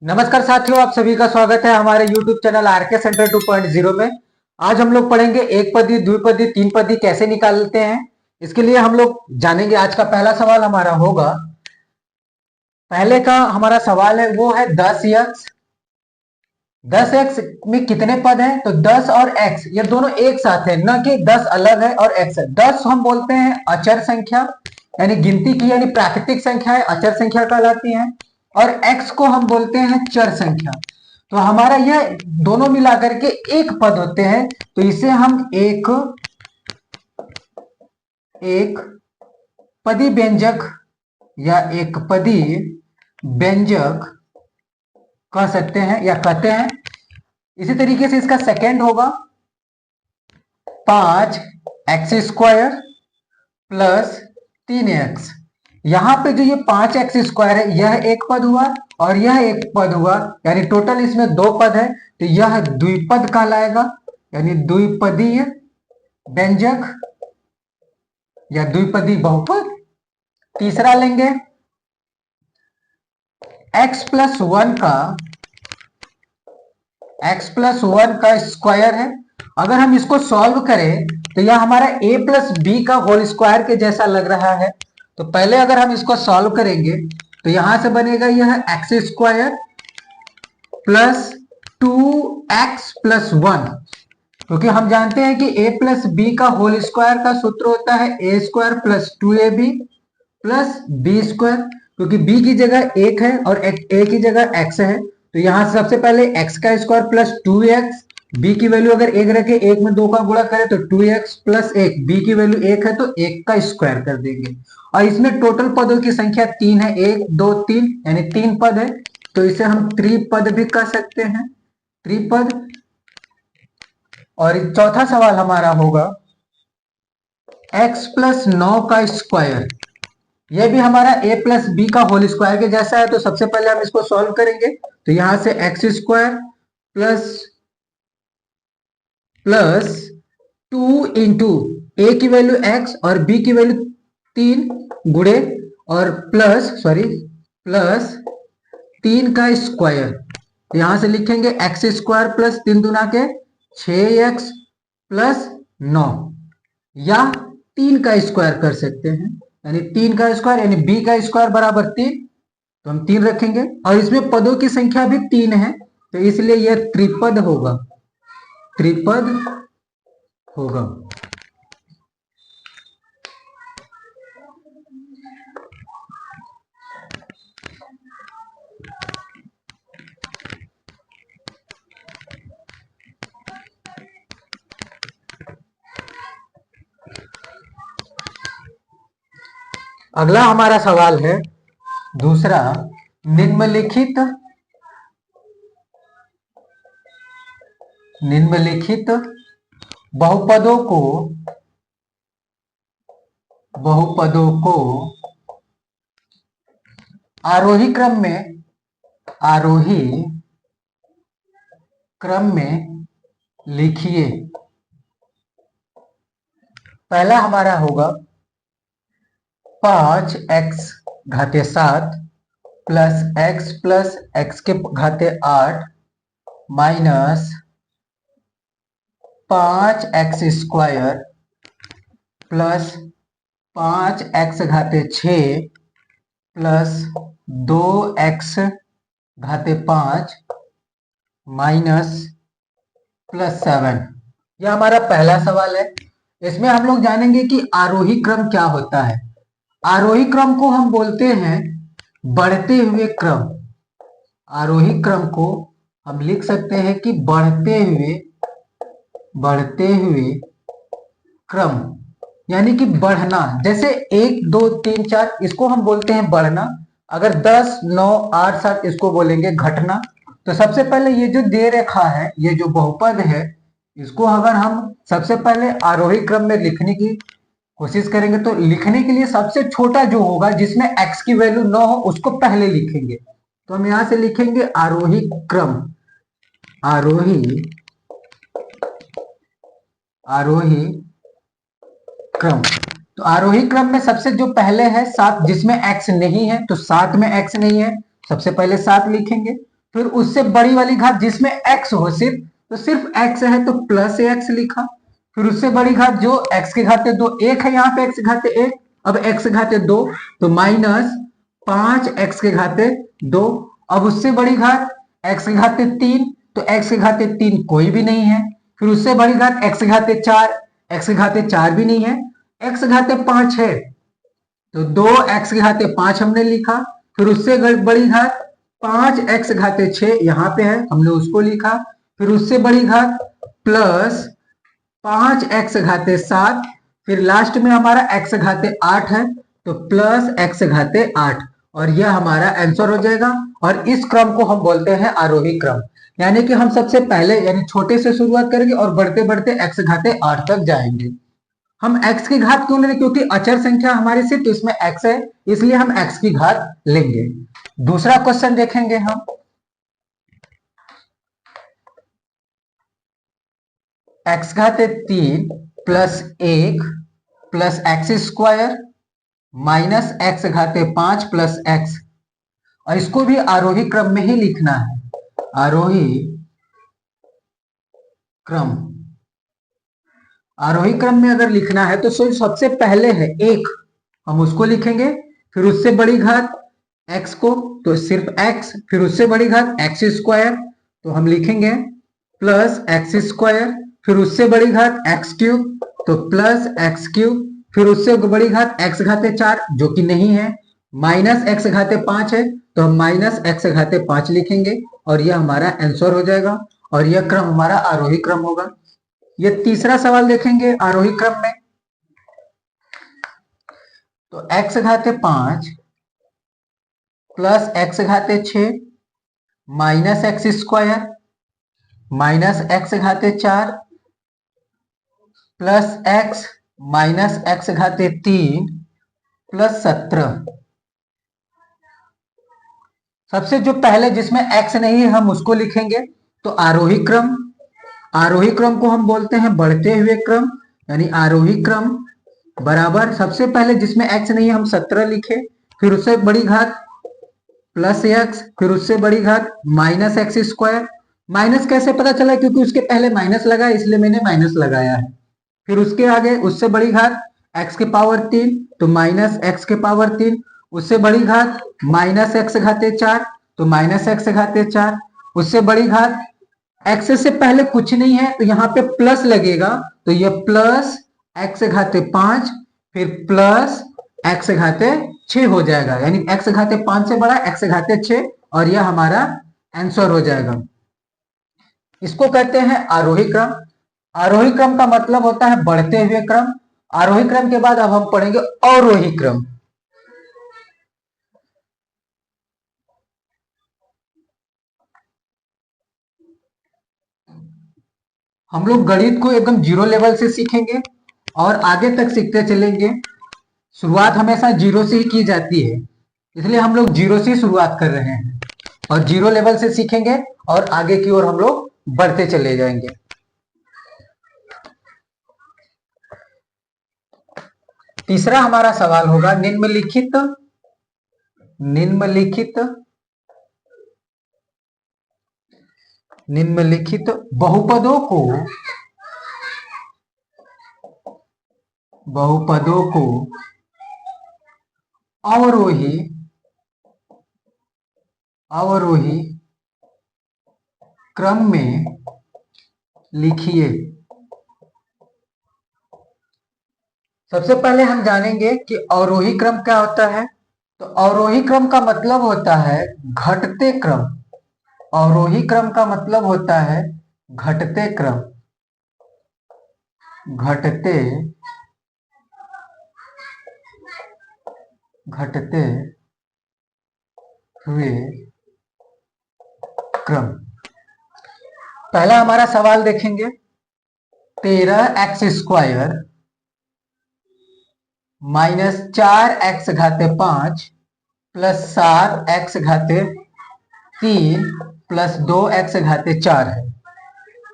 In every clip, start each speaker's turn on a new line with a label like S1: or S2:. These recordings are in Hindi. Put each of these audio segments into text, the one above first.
S1: नमस्कार साथियों, आप सभी का स्वागत है हमारे YouTube चैनल आरके सेंटर 2.0 में। आज हम लोग पढ़ेंगे एक पदी, द्विपदी, तीन पदी कैसे निकालते हैं। इसके लिए हम लोग जानेंगे। आज का पहला सवाल हमारा होगा, पहले का हमारा सवाल है वो है 10x। 10x में कितने पद हैं? तो 10 और x ये दोनों एक साथ है, न कि 10 अलग है और x है। 10 हम बोलते हैं अचर संख्या, यानी गिनती की यानी प्राकृतिक संख्याएं अचर संख्या कहलाती हैं, और x को हम बोलते हैं चर संख्या। तो हमारा यह दोनों मिलाकर के एक पद होते हैं, तो इसे हम एक पदी व्यंजक या एक पदी व्यंजक कह सकते हैं या कहते हैं। इसी तरीके से इसका सेकेंड होगा 5x² प्लस 3x। यहां पे जो ये 5x² है यह एक पद हुआ और यह एक पद हुआ, यानी टोटल इसमें दो पद है, तो यह द्विपद कहलाएगा, यानी द्विपदीय व्यंजक या द्विपदी बहुपद। तीसरा लेंगे x+1 का स्क्वायर है। अगर हम इसको सॉल्व करें तो यह हमारा a+b का होल स्क्वायर के जैसा लग रहा है। तो पहले अगर हम इसको सॉल्व करेंगे तो यहां से बनेगा यह x² प्लस 2x+1, क्योंकि हम जानते हैं कि a+b का होल स्क्वायर का सूत्र होता है a² plus 2ab plus b², क्योंकि b की जगह 1 है और a की जगह x है। तो यहां से सबसे पहले x² प्लस 2x, b की वैल्यू अगर 1 रखे, 1 में 2 का गुणा करें तो 2x प्लस 1, b की वैल्यू 1 है तो 1 का स्क्वायर कर देंगे। और इसमें टोटल पदों की संख्या 3 है, 1 2 3, यानी 3 पद है, तो इसे हम त्रिपद भी कह सकते हैं, त्रिपद। और चौथा सवाल हमारा होगा x+9 का स्क्वायर। यह भी हमारा a+b का होल स्क्वायर के जैसा है, तो सबसे पहले हम इसको सॉल्व करेंगे। तो यहां से x² प्लस 2 इंटू ए की वैल्यू x और b की वैल्यू 3 गुणे और प्लस 3 का स्क्वायर। यहां से लिखेंगे x² प्लस 3 दूना के 6x प्लस 9, या 3 का स्क्वायर कर सकते हैं, यानी 3 का स्क्वायर यानी b का स्क्वायर बराबर 3, तो हम 3 रखेंगे। और इसमें पदों की संख्या भी 3 है, तो इसलिए यह त्रिपद होगा, त्रिपद होगा। अगला हमारा सवाल है दूसरा, निम्नलिखित बहुपदों को आरोही क्रम में लिखिए। पहला हमारा होगा 5x⁻7 plus x⁻8 minus 5x² plus 5x⁻6 plus 2x⁻5 minus +7। यह हमारा पहला सवाल है। इसमें हम लोग जानेंगे कि आरोही क्रम क्या होता है। आरोही क्रम को हम बोलते हैं बढ़ते हुए क्रम। आरोही क्रम को हम लिख सकते हैं कि बढ़ते हुए क्रम, यानी कि बढ़ना। जैसे 1 2 3 4 इसको हम बोलते हैं बढ़ना, अगर 10 9 8 7 इसको बोलेंगे घटना। तो सबसे पहले ये जो दे रखा है, ये जो बहुपद है, इसको अगर हम सबसे पहले आरोही क्रम में लिखने की कोशिश करेंगे तो लिखने के लिए सबसे छोटा जो होगा जिसमें x की वैल्यू 9 हो उसको पहले लिखेंगे। तो हम यहां से लिखेंगे आरोही क्रम, आरोही क्रम। तो आरोही क्रम में सबसे जो पहले है 7, जिसमें x नहीं है, तो 7 में x नहीं है, सबसे पहले 7 लिखेंगे। फिर उससे बड़ी वाली घात जिसमें x हो सिर्फ, तो सिर्फ x है तो प्लस x लिखा। फिर उससे बड़ी घात जो x की घात 2 1 है, यहाँ पे x घात 1, अब x घात 2 तो माइनस 5x के घात 2। अब उससे बड़ी घात x की घात 3, तो x की घात 3 कोई भी नहीं है। फिर उससे बड़ी घात x की घात 4, x की घात 4 भी नहीं है, x घात 5 है तो 2x की घात 5 हमने लिखा। फिर उससे बड़ी घात 5x घात 6 यहाँ पे है, हमने उसको लिखा। फिर उससे बड़ी घात प्लस 5x घात 7, फिर लास्ट में हमारा x घात 8 है तो प्लस x घात 8, और यह हमारा आंसर हो जाएगा। और इस क्रम को हम बोलते हैं आरोही क्रम, यानी कि हम सबसे पहले यानी छोटे से शुरुआत करेंगे और बढ़ते बढ़ते x घात 8 तक जाएंगे। हम x की घात क्यों ले रहे हैं? क्योंकि अचर संख्या हमारी सिर्फ इसमें x है, इसलिए हम x की घात लेंगे। दूसरा क्वेश्चन देखेंगे हम, x घात 3 plus 1 plus x square minus x घात 5 प्लस x, और इसको भी आरोही क्रम में ही लिखना है। आरोही क्रम, आरोही क्रम में अगर लिखना है तो सबसे पहले है 1, हम उसको लिखेंगे। फिर उससे बड़ी घात x को तो सिर्फ x, फिर उससे बड़ी घात एक्स स्क्वायर तो हम लिखेंगे प्लस एक्स स्क्वायर, फिर उससे बड़ी घात एक्स क्यूब तो प्लस एक्स क्यूब, फिर उससे बड़ी घात x घात 4 जो कि नहीं है, माइनस x घात 5 है तो हम माइनस x घात 5 लिखेंगे, और यह हमारा आंसर हो जाएगा। और यह क्रम हमारा आरोही क्रम होगा। ये तीसरा सवाल देखेंगे आरोही क्रम में, तो x घात 5 प्लस x घात 6 minus x square minus x घात 4 प्लस x माइनस x घात 3 प्लस 17। सबसे जो पहले जिसमें x नहीं है हम उसको लिखेंगे, तो आरोही क्रम, आरोही क्रम को हम बोलते हैं बढ़ते हुए क्रम, यानी आरोही क्रम बराबर सबसे पहले जिसमें x नहीं है हम 17 लिखे, फिर उससे बड़ी घात प्लस x, फिर उससे बड़ी घात माइनस एक्स स्क्वायर। माइनस कैसे पता चला? क्योंकि उसके पहले माइनस लगा इसलिए मैंने माइनस लगाया है। फिर उसके आगे उससे बड़ी घात x के पावर 3 तो माइनस एक्स के पावर 3, उससे बड़ी घात माइनस एक्स घात 4 तो माइनस एक्स घात 4, उससे बड़ी घात x से पहले कुछ नहीं है तो यहाँ पे प्लस लगेगा तो ये प्लस x घात 5 फिर प्लस x घात 6 हो जाएगा, यानी x घात 5 से बड़ा x घात 6, और यह हमारा आंसर हो जाएगा। इसको कहते हैं आरोही क्रम। आरोही क्रम का मतलब होता है बढ़ते हुए क्रम। आरोही क्रम के बाद अब हम पढ़ेंगे अवरोही क्रम। हम लोग गणित को एकदम जीरो लेवल से सीखेंगे और आगे तक सीखते चलेंगे। शुरुआत हमेशा जीरो से ही की जाती है, इसलिए हम लोग जीरो से शुरुआत कर रहे हैं और जीरो लेवल से सीखेंगे और आगे की ओर हम लोग बढ़ते चले जाएंगे। तीसरा हमारा सवाल होगा निम्नलिखित बहुपदों को अवरोही क्रम में लिखिए। सबसे पहले हम जानेंगे कि अवरोही क्रम क्या होता है। तो अवरोही क्रम का मतलब होता है घटते क्रम। अवरोही क्रम का मतलब होता है घटते क्रम, घटते हुए क्रम। पहला हमारा सवाल देखेंगे, 13x स्क्वायर माइनस 4x घात 5 प्लस 7x घात 3 प्लस 2x घात 4 है।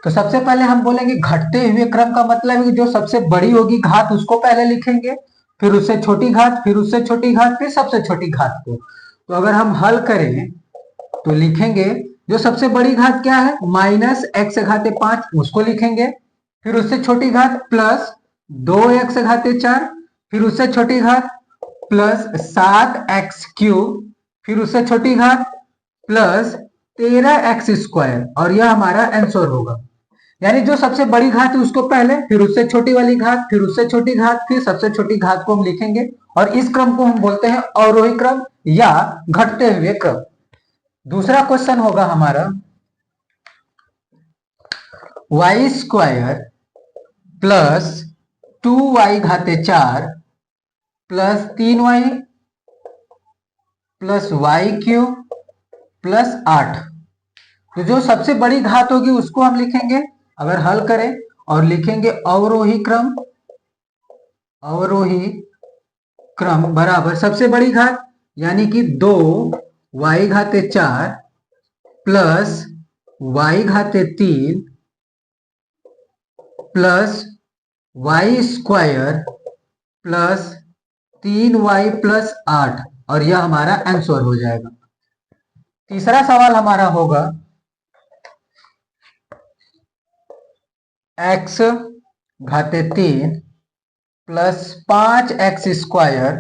S1: तो सबसे पहले हम बोलेंगे घटते हुए क्रम का मतलब है कि जो सबसे बड़ी होगी घात उसको पहले लिखेंगे, फिर उससे छोटी घात, फिर उससे छोटी घात, फिर सबसे छोटी घात को। तो अगर हम हल करें तो लिखेंगे जो सबसे बड़ी घात क्या है, माइनस एक्स घाते 5, उसको लिखेंगे। फिर उससे छोटी घात प्लस 2x4, फिर उससे छोटी घात प्लस 7x3, फिर उससे छोटी घात प्लस 13x², और यह हमारा आंसर होगा। यानी जो सबसे बड़ी घात है उसको पहले, फिर उससे छोटी वाली घात, फिर उससे छोटी घात, फिर सबसे छोटी घात को हम लिखेंगे, और इस क्रम को हम बोलते हैं अवरोही क्रम या घटते हुए क्रम। दूसरा क्वेश्चन होगा हमारा y² plus 2y घाते 4 plus 3y plus y³ plus 8। तो जो सबसे बड़ी घात होगी उसको हम लिखेंगे, अगर हल करें, और लिखेंगे अवरोही क्रम, अवरोही क्रम बराबर सबसे बड़ी घात यानी कि 2y घाते 4 plus y घाते 3 plus y² plus 3y plus 8, और यह हमारा आंसर हो जाएगा। तीसरा सवाल हमारा होगा x घाते 3 plus 5x²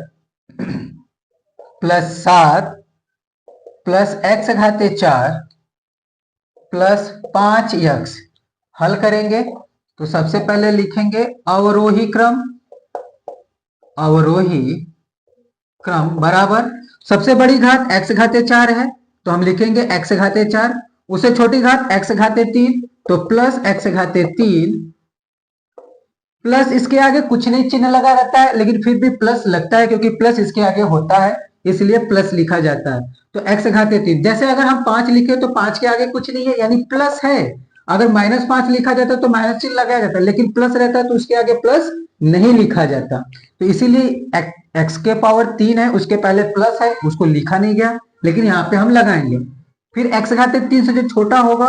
S1: plus 7 plus x घाते 4 plus 5x। हल करेंगे तो सबसे पहले लिखेंगे अवरोही क्रम, अवरोही क्रम बराबर सबसे बड़ी घात x घाते 4 है तो हम लिखेंगे x घाते 4, उससे छोटी घात x घाते 3 तो प्लस x घाते 3, प्लस इसके आगे कुछ नहीं चिन्ह लगा रहता है, लेकिन फिर भी प्लस लगता है क्योंकि प्लस इसके आगे होता है, इसलिए प्लस लिखा जाता है। तो x घाते 3, जैसे अगर हम 5 लिखे तो 5 के आगे कुछ नहीं है यानी प्लस है। अगर -5 लिखा जाता तो माइनस चिन्ह लगाया जाता, लेकिन प्लस रहता है तो उसके आगे प्लस नहीं लिखा जाता। तो इसीलिए x के पावर 3 है, उसके पहले प्लस है, उसको लिखा नहीं गया, लेकिन यहाँ पे हम लगाएंगे। फिर x घाते 3 से जो छोटा होगा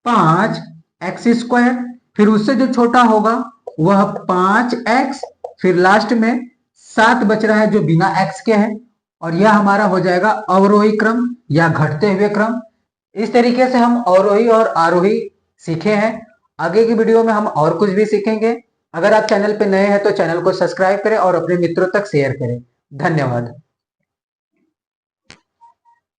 S1: 5x², फिर उससे जो छोटा होगा वह 5x, फिर लास्ट में 7 बच रहा है जो बिना x के है, और यह हमारा हो जाएगा अवरोही क्रम या घटते हुए क्रम। इस तरीके से हम अवरोही और आरोही सीखे हैं। आगे की वीडियो में हम और कुछ भी सीखेंगे। अगर आप चैनल पे नए हैं तो चैनल को सब्सक्राइब करें और अपने मित्रों तक शेयर करें। धन्यवाद।